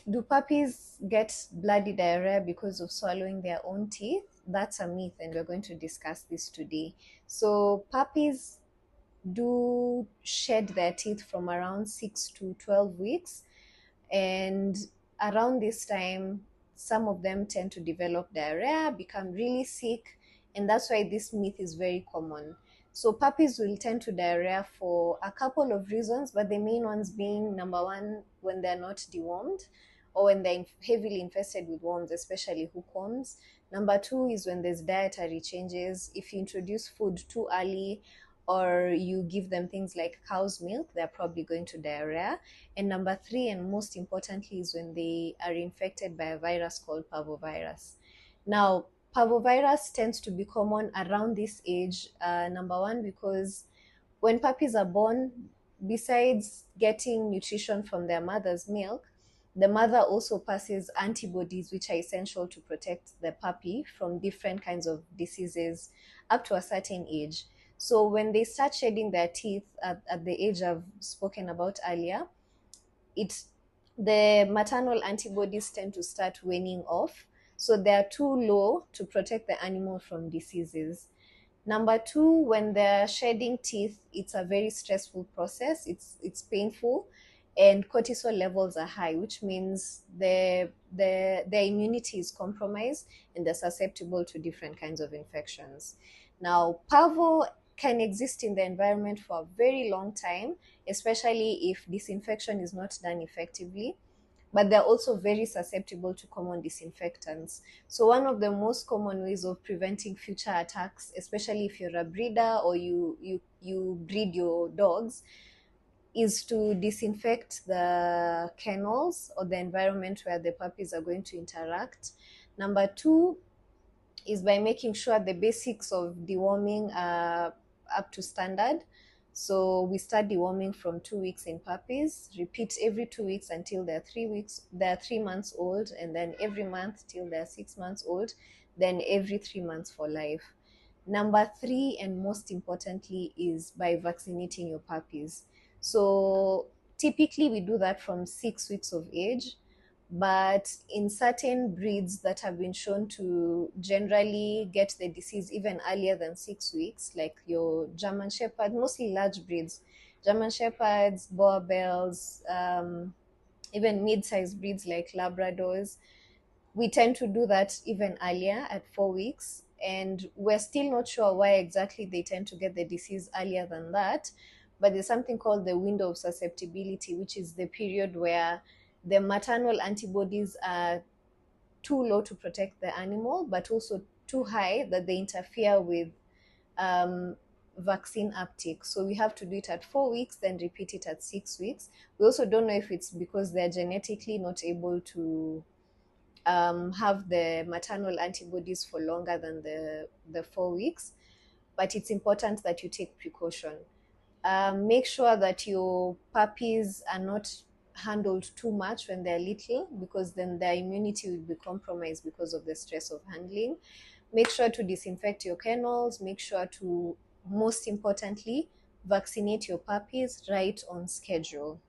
Do puppies get bloody diarrhea because of swallowing their own teeth? That's a myth, and we're going to discuss this today. So, puppies do shed their teeth from around 6 to 12 weeks, and around this time, some of them tend to develop diarrhea, become really sick, and that's why this myth is very common. So puppies will tend to diarrhea for a couple of reasons, but the main ones being, number one, when they're not dewormed, or when they're heavily infested with worms, especially hookworms. Number two is when there's dietary changes. If you introduce food too early, or you give them things like cow's milk, they're probably going to diarrhea. And number three, and most importantly, is when they are infected by a virus called parvovirus. Now, parvovirus tends to be common around this age, number one, because when puppies are born, besides getting nutrition from their mother's milk, the mother also passes antibodies, which are essential to protect the puppy from different kinds of diseases up to a certain age. So when they start shedding their teeth at the age I've spoken about earlier, it the maternal antibodies tend to start waning off. So they are too low to protect the animal from diseases. Number two, when they're shedding teeth, it's a very stressful process. It's painful, and cortisol levels are high, which means their immunity is compromised and they're susceptible to different kinds of infections. Now, parvo can exist in the environment for a very long time, especially if disinfection is not done effectively, but they're also very susceptible to common disinfectants. So one of the most common ways of preventing future attacks, especially if you're a breeder or you breed your dogs, is to disinfect the kennels or the environment where the puppies are going to interact. Number two is by making sure the basics of deworming are up to standard. So we start deworming from 2 weeks in puppies, repeat every 2 weeks until they're 3 months old, and then every month till they're 6 months old, then every 3 months for life. Number three, and most importantly, is by vaccinating your puppies. So typically we do that from 6 weeks of age, but in certain breeds that have been shown to generally get the disease even earlier than 6 weeks, like your German Shepherd, mostly large breeds, German Shepherds, Boer even mid-sized breeds like Labradors, we tend to do that even earlier at 4 weeks. And we're still not sure why exactly they tend to get the disease earlier than that. But there's something called the window of susceptibility, which is the period where the maternal antibodies are too low to protect the animal, but also too high that they interfere with um, vaccine uptake. So we have to do it at 4 weeks, then repeat it at 6 weeks. We also don't know if it's because they're genetically not able to have the maternal antibodies for longer than the 4 weeks, but it's important that you take precaution. Make sure that your puppies are not handled too much when they're little, because then their immunity will be compromised because of the stress of handling. Make sure to disinfect your kennels. Make sure to, most importantly, vaccinate your puppies right on schedule.